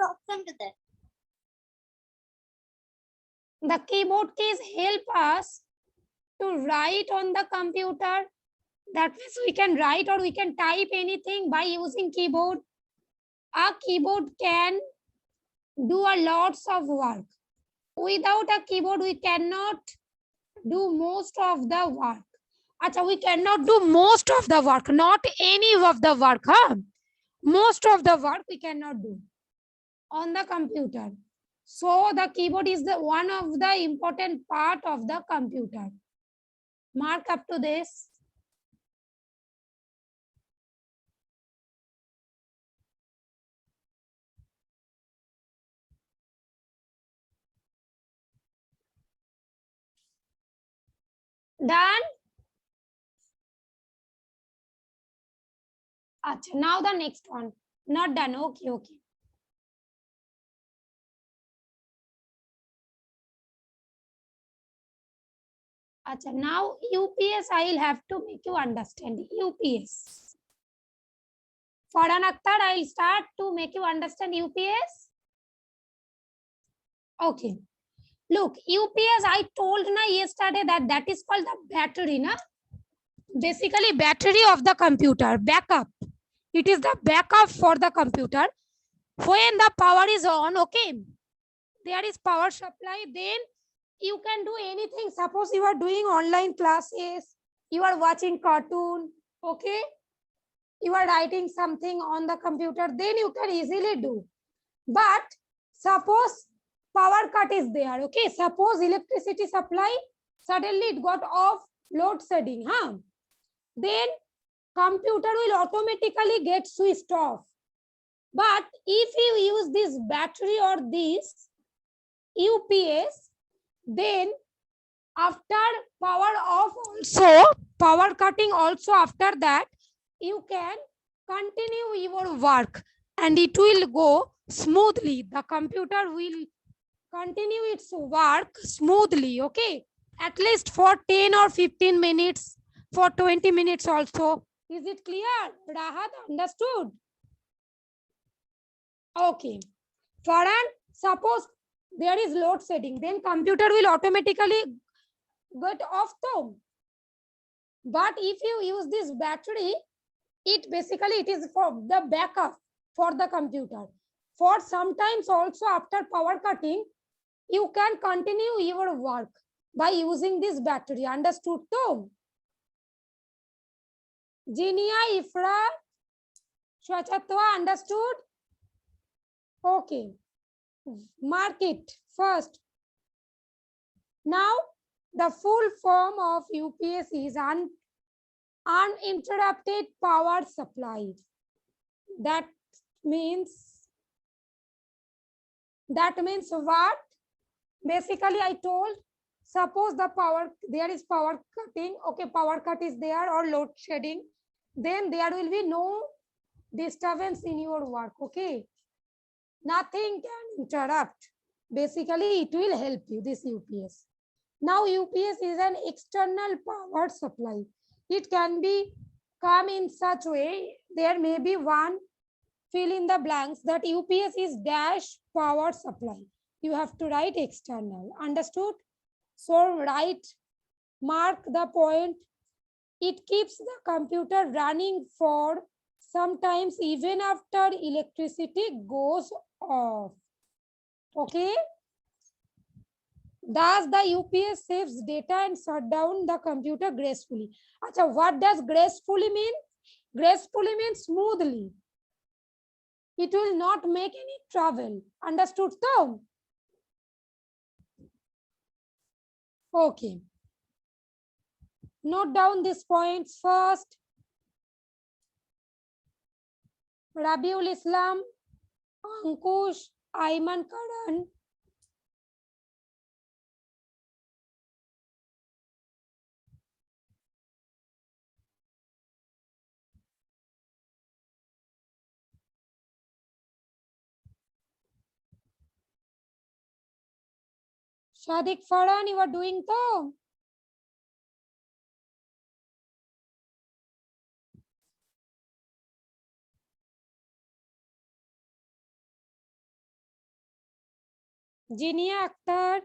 একটা অপশন দেয়। The keyboard keys help us to write on the computer. That means we can write or we can type anything by using keyboard. A keyboard can do a lots of work. Without a keyboard, we cannot do most of the work. Acha, we cannot do most of the work, not any of the work. Huh? Most of the work we cannot do on the computer. So the keyboard is the one of the important part of the computer. Mark up to this. Done? Achha, now the next one. Not done. Okay, okay. Achha, now UPS I will have to make you understand. UPS. Farhan Akhtar, I will start to make you understand UPS. Okay. Look, UPS I told na yesterday that is called the battery, na? Basically battery of the computer, backup. It is the backup for the computer. When the power is on, okay, there is power supply, then you can do anything. Suppose you are doing online classes, you are watching cartoon, okay, you are writing something on the computer, then you can easily do. But suppose power cut is there, okay, suppose electricity supply suddenly it got off, load shedding, huh? Then computer will automatically get switched off. But if you use this battery or this UPS, then after power off also, power cutting also, after that you can continue your work and it will go smoothly. The computer will continue its work smoothly, okay, at least for 10 or 15 minutes, for 20 minutes also. Is it clear? Rahat, understood? Okay. Farhan, suppose there is load shedding, then computer will automatically get off though. But if you use this battery, it basically it is for the backup for the computer. For sometimes also after power cutting, you can continue your work by using this battery. Understood though? Jinia, Ifra, Shwachatwa, understood? Okay. Mark it first. Now, the full form of UPS is uninterrupted power supply. That means what? Basically, I told, suppose the power, there is power cutting, okay, power cut is there or load shedding, then there will be no disturbance in your work, okay? Nothing can interrupt. Basically, it will help you, this UPS. Now, UPS is an external power supply. It can be come in such way, there may be one, fill in the blanks, that UPS is dash power supply. You have to write external. Understood? So write, mark the point. It keeps the computer running for sometimes even after electricity goes off. Okay? Thus, the UPS saves data and shut down the computer gracefully. Achha, what does gracefully mean? Gracefully means smoothly. It will not make any trouble. Understood though? Okay. Note down these points first. Rabiul Islam, Ankush, Ayman Karan. Shadik Farhan, you are doing though? Jinia Akter,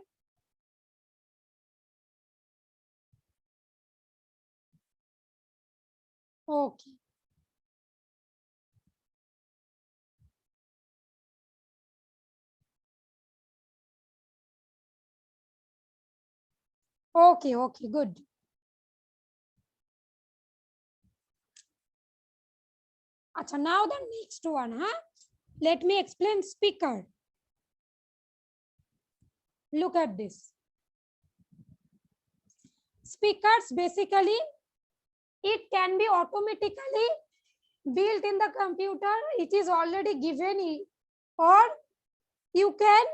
okay. Okay, okay, good. Acha, now the next one, huh? Let me explain speaker. Look at this. Speakers basically, it can be automatically built in the computer. It is already given, or you can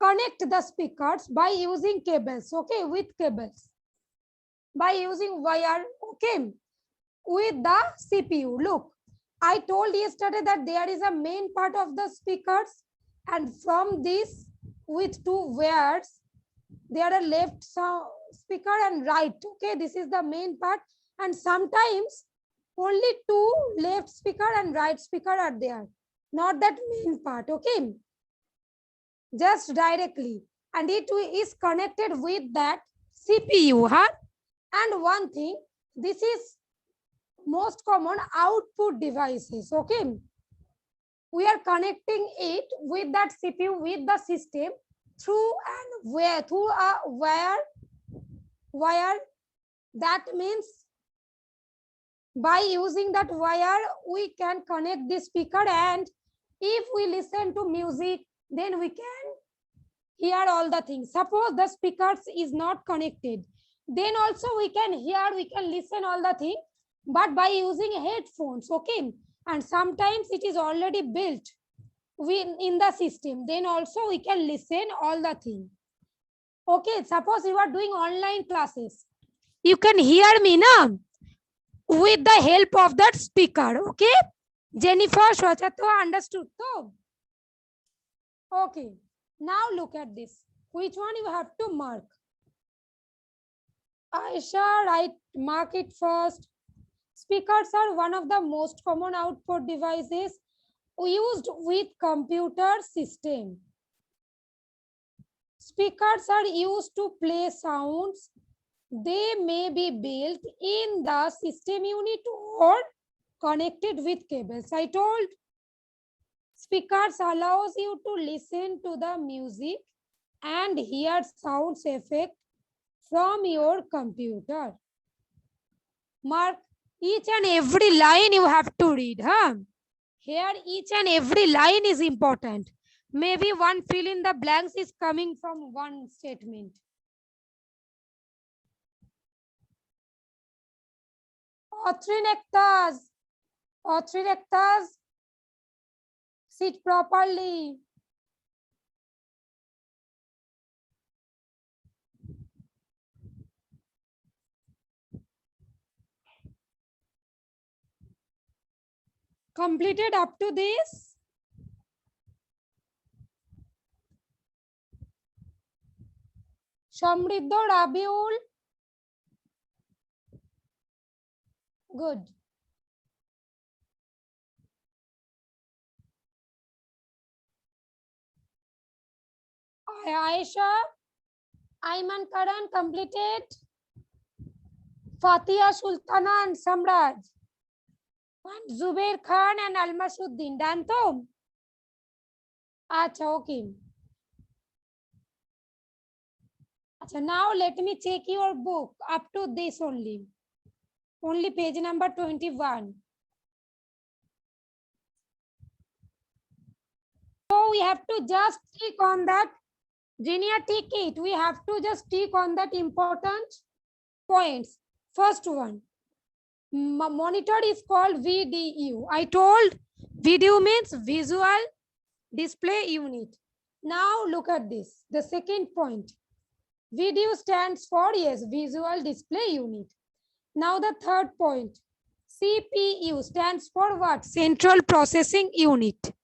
connect the speakers by using cables, okay, with cables, by using wire, okay, with the CPU. Look, I told yesterday that there is a main part of the speakers, and from this, with two wires, there are left speaker and right, okay, this is the main part, and sometimes only two left speaker and right speaker are there, not that main part, okay, just directly, and it is connected with that CPU, huh? And one thing, this is most common output devices, okay, we are connecting it with that CPU, with the system, through a wire. That means by using that wire we can connect the speaker, and if we listen to music, then we can hear all the things. Suppose the speakers is not connected, then also we can hear, we can listen all the things, but by using headphones, okay, and sometimes it is already built in the system, then also we can listen all the things, okay. Suppose you are doing online classes, you can hear me now with the help of that speaker, okay. Jennifer, Shwachato, understood so? Okay, now look at this. Which one you have to mark? Aisha, right, mark it first. Speakers are one of the most common output devices used with computer system. Speakers are used to play sounds. They may be built in the system unit or connected with cables. I told speakers allows you to listen to the music and hear sounds effect from your computer. Mark each and every line you have to read, huh? Here each and every line is important. Maybe one fill in the blanks is coming from one statement. Othrinectas, sit properly. Completed up to this? Shamriddha, Rabiul? Good. Aisha, Ayman Karan completed. Fatia Sultana and Samraj. And Zubair Khan and Almasuddin. Done to? Acha, okay. Acha, now let me check your book up to this only. Only page number 21. So we have to just tick on that. Genia, tick it. We have to just tick on that important points. First one, monitor is called VDU. I told video means visual display unit. Now look at this. The second point, video stands for, yes, visual display unit. Now the third point, CPU stands for what? Central processing unit.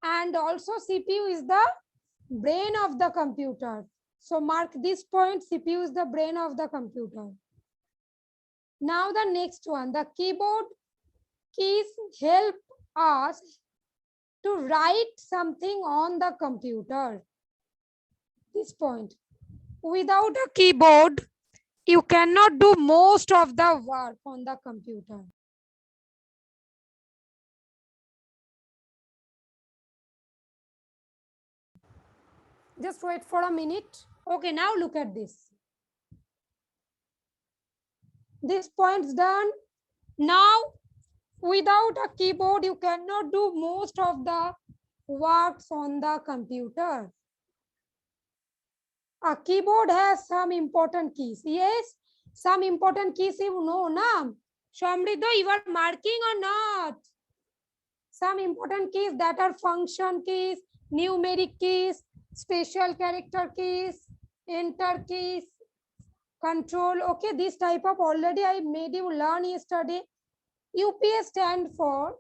And also CPU is the brain of the computer. So mark this point, CPU is the brain of the computer. Now the next one, the keyboard keys help us to write something on the computer. this point. Without a keyboard, you cannot do most of the work on the computer. Just wait for a minute. Okay, now look at this. This point's done. Now, without a keyboard, you cannot do most of the works on the computer. A keyboard has some important keys. Yes, some important keys you know, na? Shamridha, you are marking or not? Some important keys that are function keys, numeric keys, special character keys, enter keys, control. Okay, this type of already I made you learn yesterday. UPS stand for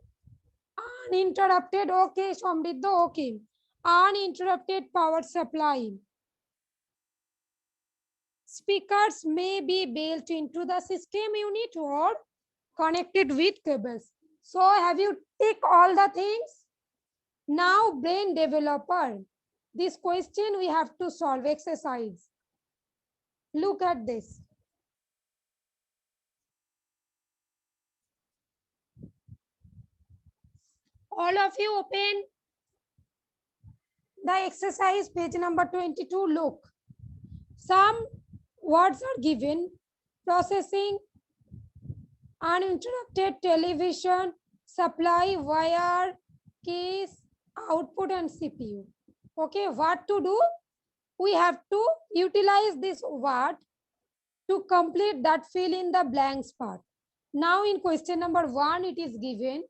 uninterrupted. Okay, Shamridha, okay. Uninterrupted power supply. Speakers may be built into the system unit or connected with cables. So have you tick all the things? Now brain developer. This question we have to solve exercise. Look at this. All of you open the exercise page number 22. Look. Some words are given. Processing, uninterrupted television, supply, wire, keys, output and CPU. Okay, what to do? We have to utilize this word to complete that fill in the blanks part. Now in question number 1, it is given,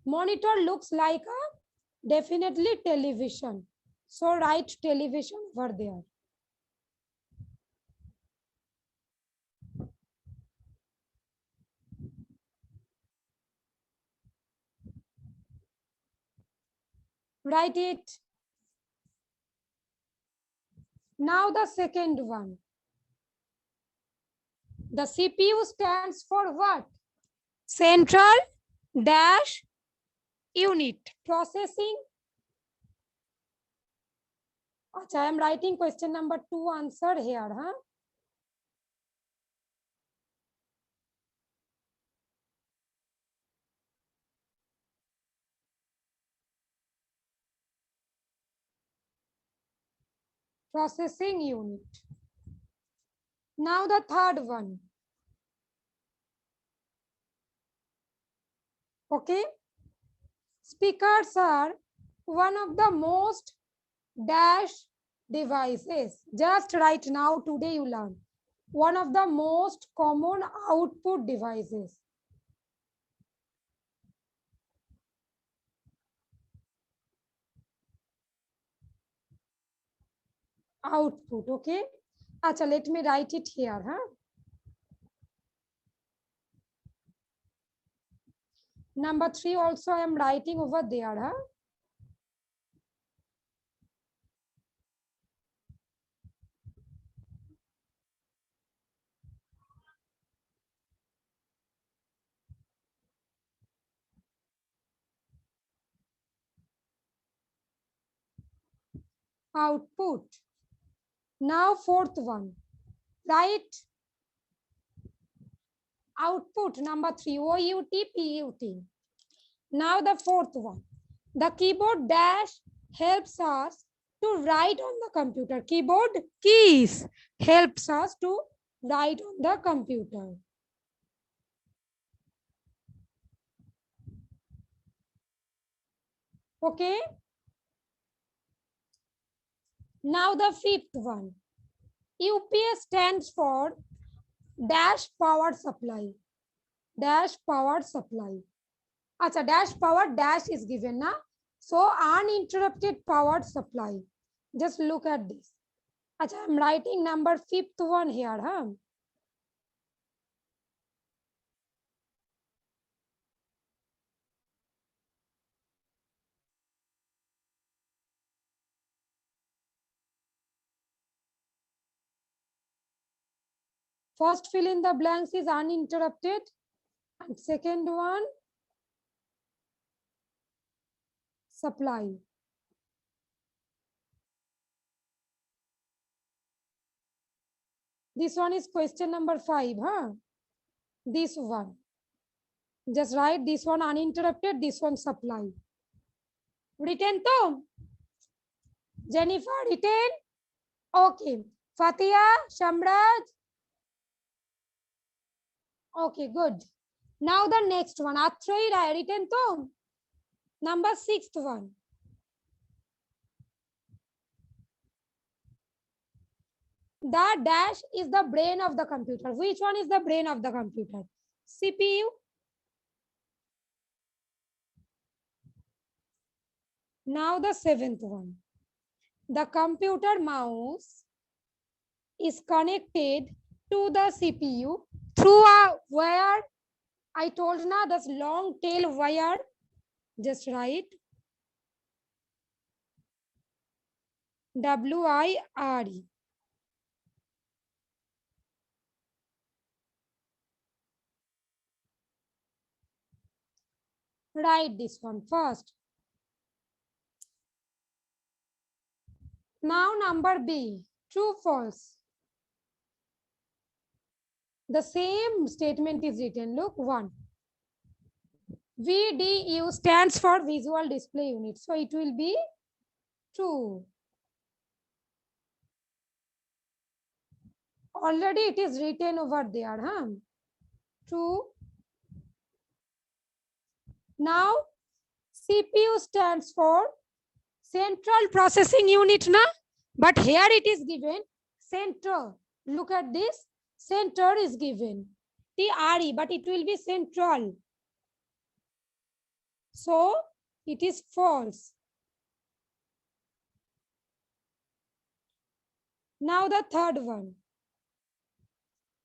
monitor looks like a definitely television. So write television over there. Write it. Now the second one. The CPU stands for what? Central dash unit. Processing. I am writing question number 2 answer here. Huh? Processing unit. Now the third one. Okay. Speakers are one of the most dash devices. Just right now, today you learn. One of the most common output devices. Output, okay? Acha, let me write it here. Huh? Number 3 also I am writing over there. Huh? Output. Now fourth one. Write output number 3. OUT, PUT. Now the fourth one. The keyboard dash helps us to write on the computer. Keyboard keys helps us to write on the computer. Okay. Now the fifth one. UPS stands for dash power supply. Dash power supply. Acha, dash power dash is given na. So uninterrupted power supply. Just look at this. Acha, I'm writing number fifth one here. Huh? First fill in the blanks is uninterrupted. And second one, supply. This one is question number 5, huh? This one. Just write this one uninterrupted, this one supply. Written to? Jennifer, written? Okay. Fatia, Shamraj? Okay, good. Now the next one. Atroi, written to? Number 6th one. The dash is the brain of the computer. Which one is the brain of the computer? CPU. Now the 7th one. The computer mouse is connected to the CPU through a wire. I told na this long tail wire. Just write WIRE. Write this one first. Now number B, true, false. The same statement is written. Look, 1. VDU stands for visual display unit. So it will be true. Already it is written over there, huh? True. Now CPU stands for central processing unit, na? But here it is given center. Look at this. Center is given. TRE, but it will be central. So it is false. Now the third one.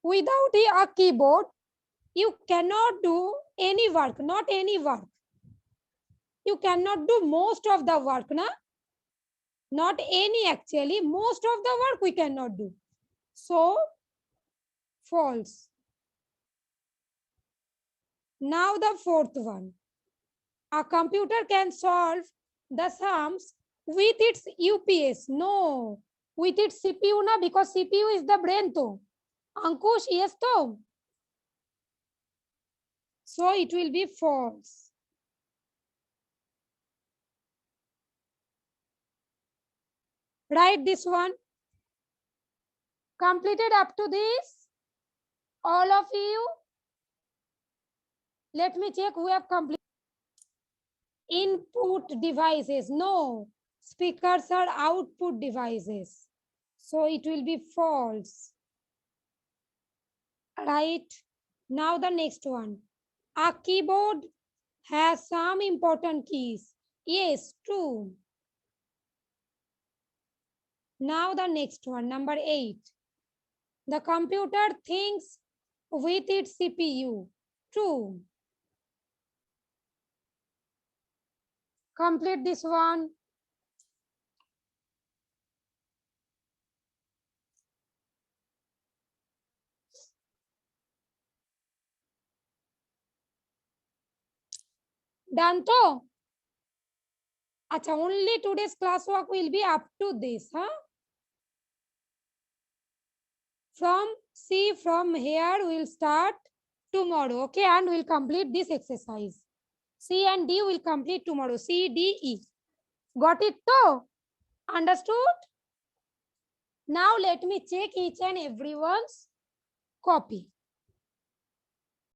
Without a keyboard, you cannot do any work, not any work. You cannot do most of the work, na? Not any actually, most of the work we cannot do. So, false. Now the fourth one. A computer can solve the sums with its UPS. No, with its CPU na, because CPU is the brain to. Ankush, yes to. So it will be false. Write this one. Completed up to this? All of you? Let me check who have completed. Input devices. No, speakers are output devices. So it will be false. Right. Now the next one. A keyboard has some important keys. Yes, true. Now the next one, number 8. The computer thinks with its CPU. True. Complete this one. Done to? Acha, only today's classwork will be up to this, huh? From here we'll start tomorrow, okay? And we'll complete this exercise. C and D will complete tomorrow. C, D, E. Got it too? Understood? Now let me check each and everyone's copy.